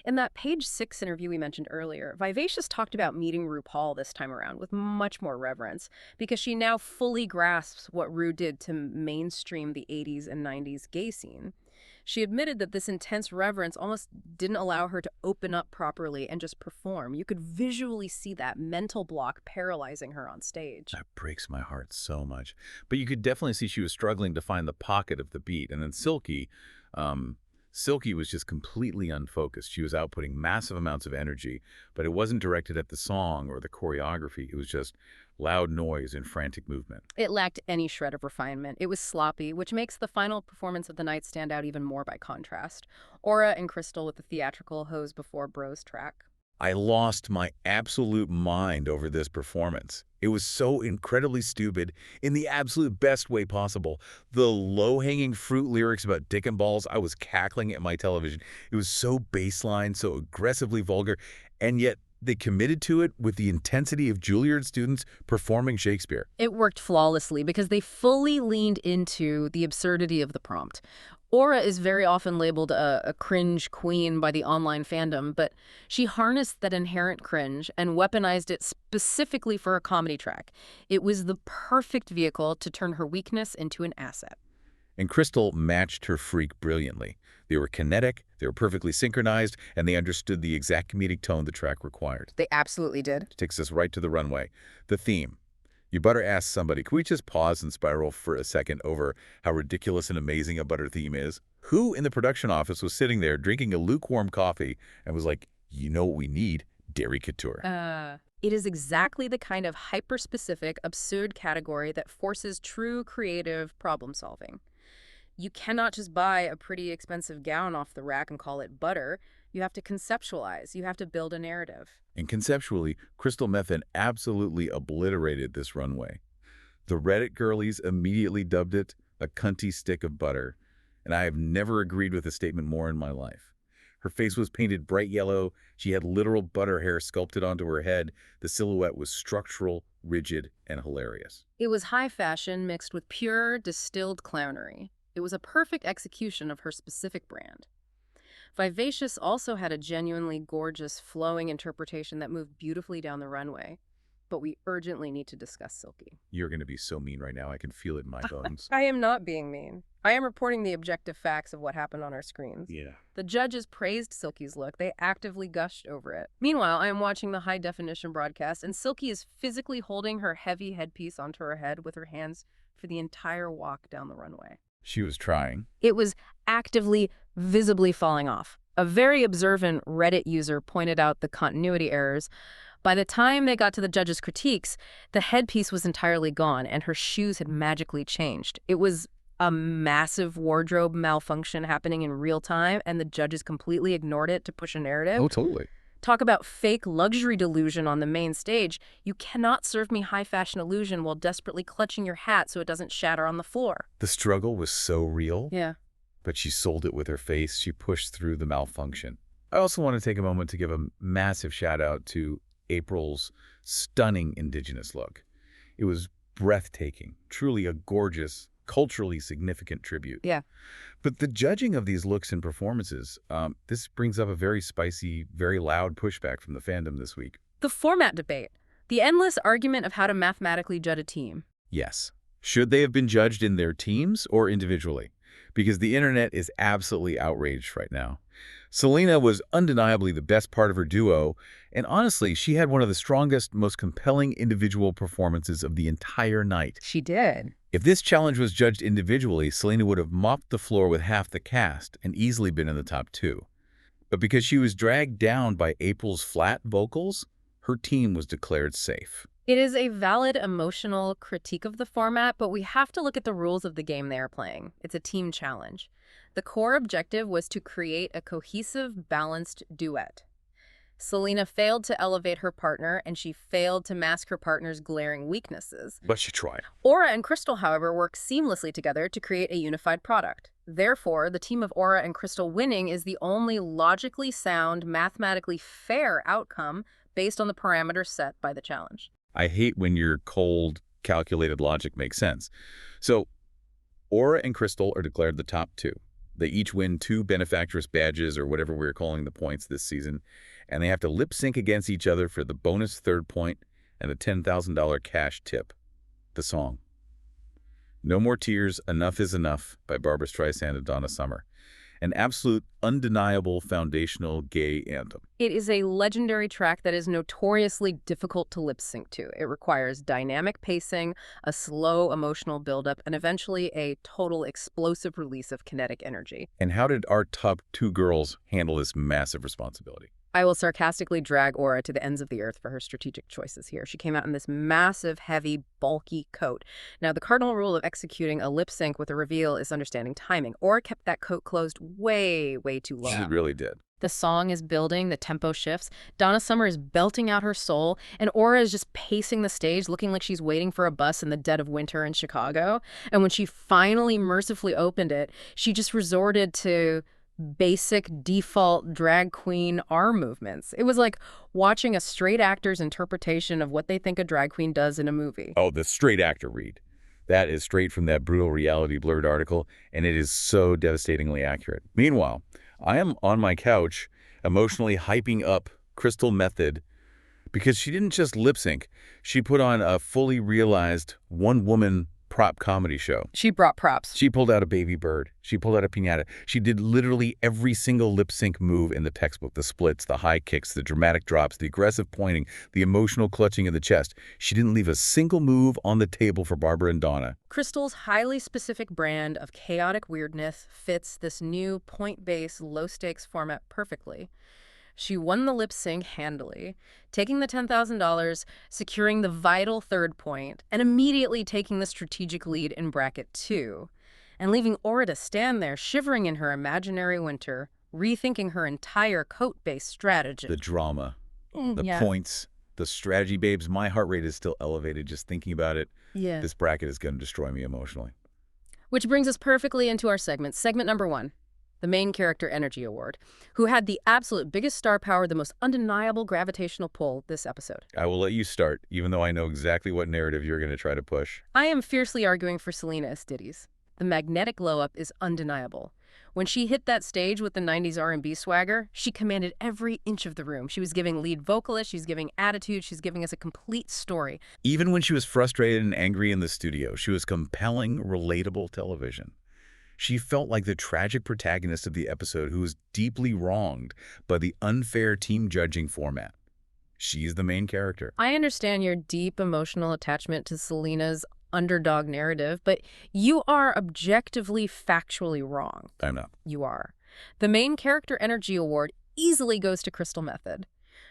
In that page 6 interview we mentioned earlier, Vivacious talked about meeting RuPaul this time around with much more reverence because she now fully grasps what Ru did to mainstream the 80s and 90s gay scene. She admitted that this intense reverence almost didn't allow her to open up properly and just perform. You could visually see that mental block paralyzing her on stage. That breaks my heart so much. But you could definitely see she was struggling to find the pocket of the beat. And then Silky was just completely unfocused. She was outputting massive amounts of energy, but it wasn't directed at the song or the choreography. It was just loud noise and frantic movement. It lacked any shred of refinement. It was sloppy, which makes the final performance of the night stand out even more by contrast. Aura and Crystal with the theatrical hose before bros track. I lost my absolute mind over this performance. It was so incredibly stupid in the absolute best way possible. The low-hanging fruit lyrics about dick and balls, I was cackling at my television. It was so baseline, so aggressively vulgar, and yet they committed to it with the intensity of Juilliard students performing Shakespeare. It worked flawlessly because they fully leaned into the absurdity of the prompt. Aura is very often labeled a cringe queen by the online fandom, but she harnessed that inherent cringe and weaponized it specifically for a comedy track. It was the perfect vehicle to turn her weakness into an asset. And Crystal matched her freak brilliantly. They were kinetic, they were perfectly synchronized, and they understood the exact comedic tone the track required. They absolutely did. It takes us right to the runway. The theme. You better ask somebody, can we just pause and spiral for a second over how ridiculous and amazing a butter theme is? Who in the production office was sitting there drinking a lukewarm coffee and was like, you know what we need? Dairy couture. It is exactly the kind of hyper-specific, absurd category that forces true creative problem solving. You cannot just buy a pretty expensive gown off the rack and call it butter. You have to conceptualize. You have to build a narrative. And conceptually, Crystal Methyd absolutely obliterated this runway. The Reddit girlies immediately dubbed it a cunty stick of butter, and I have never agreed with the statement more in my life. Her face was painted bright yellow. She had literal butter hair sculpted onto her head. The silhouette was structural, rigid, and hilarious. It was high fashion mixed with pure, distilled clownery. It was a perfect execution of her specific brand. Vivacious also had a genuinely gorgeous, flowing interpretation that moved beautifully down the runway. But we urgently need to discuss Silky. You're going to be so mean right now. I can feel it in my bones. I am not being mean. I am reporting the objective facts of what happened on our screens. Yeah. The judges praised Silky's look. They actively gushed over it. Meanwhile, I am watching the high-definition broadcast, and Silky is physically holding her heavy headpiece onto her head with her hands for the entire walk down the runway. She was trying. It was actively, visibly falling off. A very observant Reddit user pointed out the continuity errors. By the time they got to the judges' critiques, the headpiece was entirely gone and her shoes had magically changed. It was a massive wardrobe malfunction happening in real time, and the judges completely ignored it to push a narrative. Oh, totally. Talk about fake luxury delusion on the main stage. You cannot serve me high fashion illusion while desperately clutching your hat so it doesn't shatter on the floor. The struggle was so real. Yeah. But she sold it with her face. She pushed through the malfunction. I also want to take a moment to give a massive shout out to April's stunning indigenous look. It was breathtaking, truly a gorgeous, culturally significant tribute. Yeah. But the judging of these looks and performances, this brings up a very spicy, very loud pushback from the fandom this week. The format debate. The endless argument of how to mathematically judge a team. Yes. Should they have been judged in their teams or individually? Because the internet is absolutely outraged right now. Selena was undeniably the best part of her duo, and honestly, she had one of the strongest, most compelling individual performances of the entire night. She did. If this challenge was judged individually, Selena would have mopped the floor with half the cast and easily been in the top 2. But because she was dragged down by April's flat vocals, her team was declared safe. It is a valid emotional critique of the format, but we have to look at the rules of the game they are playing. It's a team challenge. The core objective was to create a cohesive, balanced duet. Selena failed to elevate her partner, and she failed to mask her partner's glaring weaknesses. But she tried. Aura and Crystal, however, work seamlessly together to create a unified product. Therefore, the team of Aura and Crystal winning is the only logically sound, mathematically fair outcome based on the parameters set by the challenge. I hate when your cold, calculated logic makes sense. So, Aura and Crystal are declared the top 2. They each win 2 benefactress badges, or whatever we're calling the points this season, and they have to lip sync against each other for the bonus 3rd point and the $10,000 cash tip. The song. No More Tears, Enough is Enough by Barbra Streisand and Donna Summer. An absolute, undeniable, foundational gay anthem. It is a legendary track that is notoriously difficult to lip sync to. It requires dynamic pacing, a slow emotional buildup, and eventually a total explosive release of kinetic energy. And how did our top 2 girls handle this massive responsibility? I will sarcastically drag Aura to the ends of the earth for her strategic choices here. She came out in this massive, heavy, bulky coat. Now, the cardinal rule of executing a lip sync with a reveal is understanding timing. Aura kept that coat closed way, way too long. She really did. The song is building, the tempo shifts. Donna Summer is belting out her soul, and Aura is just pacing the stage, looking like she's waiting for a bus in the dead of winter in Chicago. And when she finally mercifully opened it, she just resorted to basic default drag queen arm movements. It was like watching a straight actor's interpretation of what they think a drag queen does in a movie. Oh, the straight actor read. That is straight from that brutal reality blurred article, and it is so devastatingly accurate. Meanwhile, I am on my couch emotionally hyping up Crystal Methyd because she didn't just lip sync. She put on a fully realized one-woman prop comedy show. She brought props. She pulled out a baby bird. She pulled out a piñata. She did literally every single lip sync move in the textbook. The splits, the high kicks, the dramatic drops, the aggressive pointing, the emotional clutching of the chest. She didn't leave a single move on the table for Barbara and Donna. Crystal's highly specific brand of chaotic weirdness fits this new point-based, low-stakes format perfectly. She won the lip sync handily, taking the $10,000, securing the vital 3rd point, and immediately taking the strategic lead in bracket 2, and leaving Aura to stand there shivering in her imaginary winter, rethinking her entire coat-based strategy. The drama, the points, the strategy, babes. My heart rate is still elevated just thinking about it. Yeah. This bracket is going to destroy me emotionally. Which brings us perfectly into our segment. Segment number 1. The Main Character Energy Award, who had the absolute biggest star power, the most undeniable gravitational pull this episode. I will let you start, even though I know exactly what narrative you're going to try to push. I am fiercely arguing for Selena Estides. The magnetic glow-up is undeniable. When she hit that stage with the 90s R&B swagger, she commanded every inch of the room. She was giving lead vocalist, she's giving attitude, she's giving us a complete story. Even when she was frustrated and angry in the studio, she was compelling, relatable television. She felt like the tragic protagonist of the episode who was deeply wronged by the unfair team judging format. She's the main character. I understand your deep emotional attachment to Selena's underdog narrative, but you are objectively, factually wrong. I'm not. You are. The Main Character Energy Award easily goes to Crystal Methyd.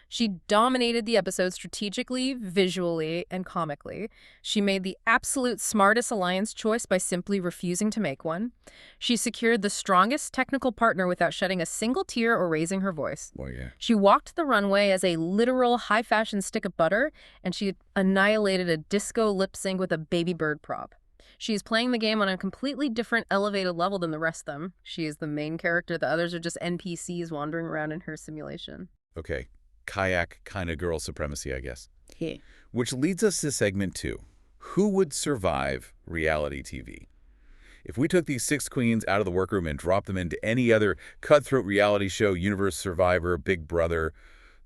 She dominated the episode strategically, visually, and comically. She made the absolute smartest alliance choice by simply refusing to make one. She secured the strongest technical partner without shedding a single tear or raising her voice. Oh, yeah. She walked the runway as a literal high-fashion stick of butter, and she annihilated a disco lip sync with a baby bird prop. She is playing the game on a completely different elevated level than the rest of them. She is the main character. The others are just NPCs wandering around in her simulation. Okay. Kayak kind of girl supremacy, I guess. Yeah. Which leads us to segment 2. Who would survive reality TV? If we took these 6 queens out of the workroom and dropped them into any other cutthroat reality show, Universe, Survivor, Big Brother,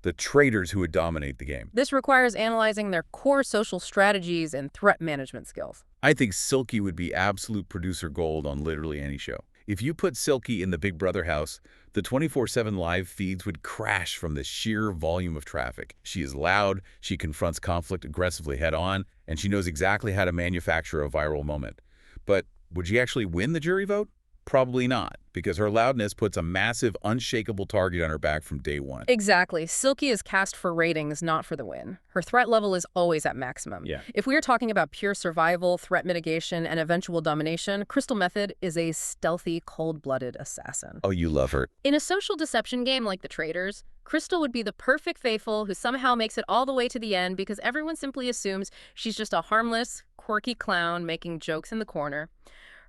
the traitors who would dominate the game. This requires analyzing their core social strategies and threat management skills. I think Silky would be absolute producer gold on literally any show. If you put Silky in the Big Brother house, the 24/7 live feeds would crash from the sheer volume of traffic. She is loud, she confronts conflict aggressively head-on, and she knows exactly how to manufacture a viral moment. But would she actually win the jury vote? Probably not, because her loudness puts a massive, unshakable target on her back from day one. Exactly. Silky is cast for ratings, not for the win. Her threat level is always at maximum. Yeah. If we are talking about pure survival, threat mitigation, and eventual domination, Crystal Methyd is a stealthy, cold-blooded assassin. Oh, you love her. In a social deception game like The Traitors, Crystal would be the perfect faithful who somehow makes it all the way to the end because everyone simply assumes she's just a harmless, quirky clown making jokes in the corner.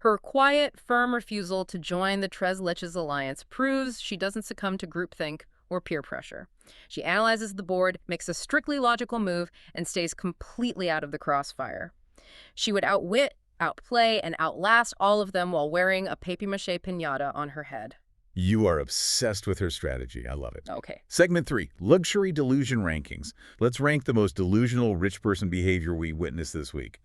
Her quiet, firm refusal to join the Tres Leches alliance proves she doesn't succumb to groupthink or peer pressure. She analyzes the board, makes a strictly logical move, and stays completely out of the crossfire. She would outwit, outplay, and outlast all of them while wearing a papier-mâché piñata on her head. You are obsessed with her strategy. I love it. Okay. Segment 3, Luxury Delusion Rankings. Let's rank the most delusional rich person behavior we witnessed this week.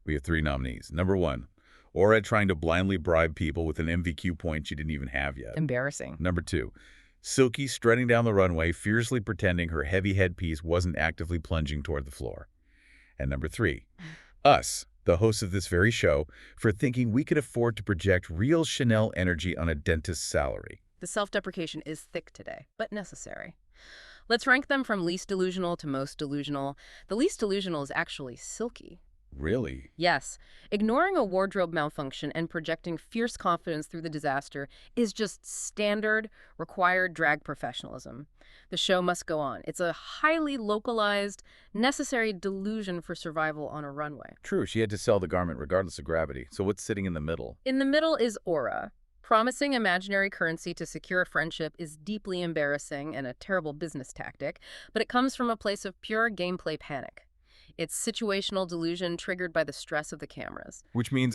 We have 3 nominees. Number 1, Aura trying to blindly bribe people with an MVQ point she didn't even have yet. Embarrassing. Number 2, Silky strutting down the runway, fiercely pretending her heavy headpiece wasn't actively plunging toward the floor. And number 3, us, the hosts of this very show, for thinking we could afford to project real Chanel energy on a dentist's salary. The self-deprecation is thick today, but necessary. Let's rank them from least delusional to most delusional. The least delusional is actually Silky. Really? Yes, ignoring a wardrobe malfunction and projecting fierce confidence through the disaster is just standard, required drag professionalism. The show must go on. It's a highly localized, necessary delusion for survival on a runway. True, she had to sell the garment regardless of gravity. So what's sitting in the middle? In the middle is Aura. Promising imaginary currency to secure a friendship is deeply embarrassing and a terrible business tactic, but it comes from a place of pure gameplay panic. It's situational delusion triggered by the stress of the cameras. Which means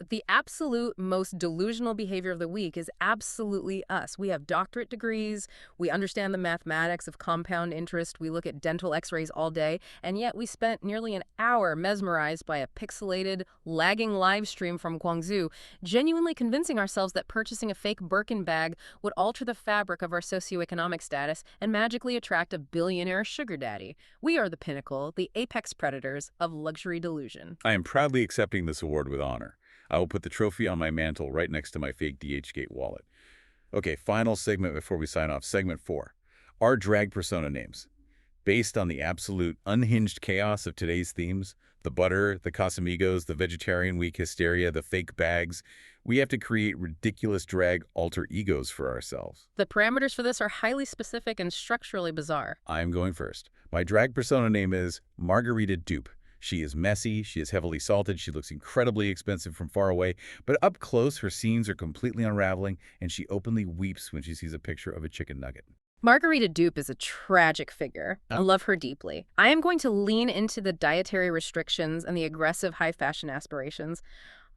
the absolute most delusional behavior of the week is absolutely us. We have doctorate degrees, we understand the mathematics of compound interest, we look at dental x-rays all day, and yet we spent nearly an hour mesmerized by a pixelated, lagging live stream from Guangzhou, genuinely convincing ourselves that purchasing a fake Birkin bag would alter the fabric of our socioeconomic status and magically attract a billionaire sugar daddy. We are the pinnacle, the apex predators of luxury delusion. I am proudly accepting this award with honor. I will put the trophy on my mantle right next to my fake DHgate wallet. Okay, final segment before we sign off. Segment 4. Our drag persona names. Based on the absolute unhinged chaos of today's themes, the butter, the Casamigos, the vegetarian week hysteria, the fake bags, we have to create ridiculous drag alter egos for ourselves. The parameters for this are highly specific and structurally bizarre. I'm going first. My drag persona name is Margarita Dupe. She is messy, she is heavily salted, she looks incredibly expensive from far away, but up close her seams are completely unraveling and she openly weeps when she sees a picture of a chicken nugget. Margarita Dupe is a tragic figure. I love her deeply. I am going to lean into the dietary restrictions and the aggressive high fashion aspirations.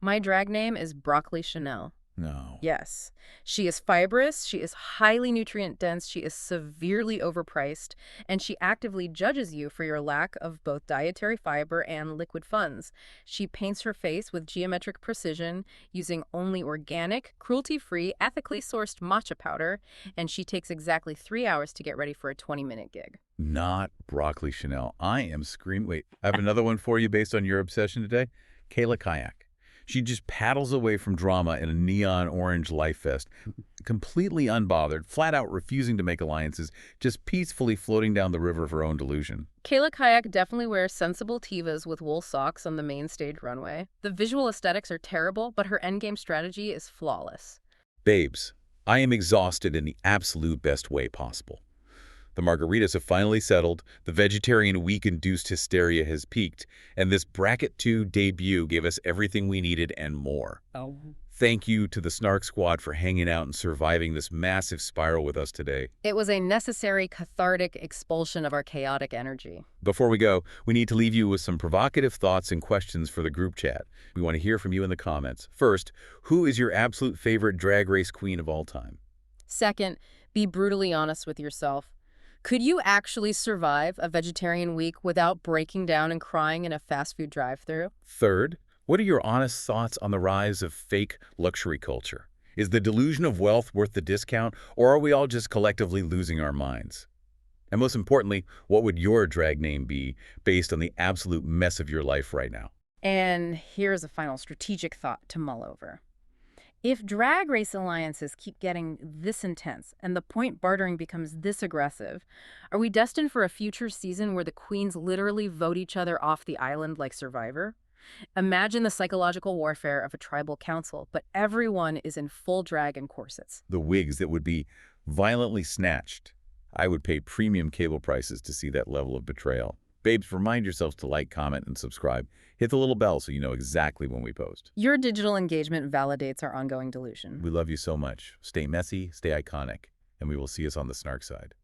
My drag name is Broccoli Chanel. No. Yes. She is fibrous, she is highly nutrient dense, she is severely overpriced, and she actively judges you for your lack of both dietary fiber and liquid funds. She paints her face with geometric precision using only organic, cruelty-free, ethically sourced matcha powder, and she takes exactly 3 hours to get ready for a 20-minute gig. Not Broccoli Chanel. I am screaming. Wait, I have another one for you based on your obsession today. Kayla Kayak. She just paddles away from drama in a neon orange life vest, completely unbothered, flat out refusing to make alliances, just peacefully floating down the river of her own delusion. Kayla Kayak definitely wears sensible Tevas with wool socks on the main stage runway. The visual aesthetics are terrible, but her endgame strategy is flawless. Babes, I am exhausted in the absolute best way possible. The margaritas have finally settled, the vegetarian week-induced hysteria has peaked, and this Bracket 2 debut gave us everything we needed and more. Thank you to the Snark squad for hanging out and surviving this massive spiral with us today. It was a necessary cathartic expulsion of our chaotic energy. Before we go, we need to leave you with some provocative thoughts and questions for the group chat. We want to hear from you in the comments. First, who is your absolute favorite drag race queen of all time? Second, be brutally honest with yourself. Could you actually survive a vegetarian week without breaking down and crying in a fast food drive-thru? Third, what are your honest thoughts on the rise of fake luxury culture? Is the delusion of wealth worth the discount, or are we all just collectively losing our minds? And most importantly, what would your drag name be based on the absolute mess of your life right now? And here's a final strategic thought to mull over. If drag race alliances keep getting this intense and the point bartering becomes this aggressive, are we destined for a future season where the queens literally vote each other off the island like Survivor? Imagine the psychological warfare of a tribal council, but everyone is in full drag and corsets. The wigs that would be violently snatched. I would pay premium cable prices to see that level of betrayal. Babes, remind yourselves to like, comment, and subscribe. Hit the little bell so you know exactly when we post. Your digital engagement validates our ongoing delusion. We love you so much. Stay messy, stay iconic, and we will see us on the Snark side.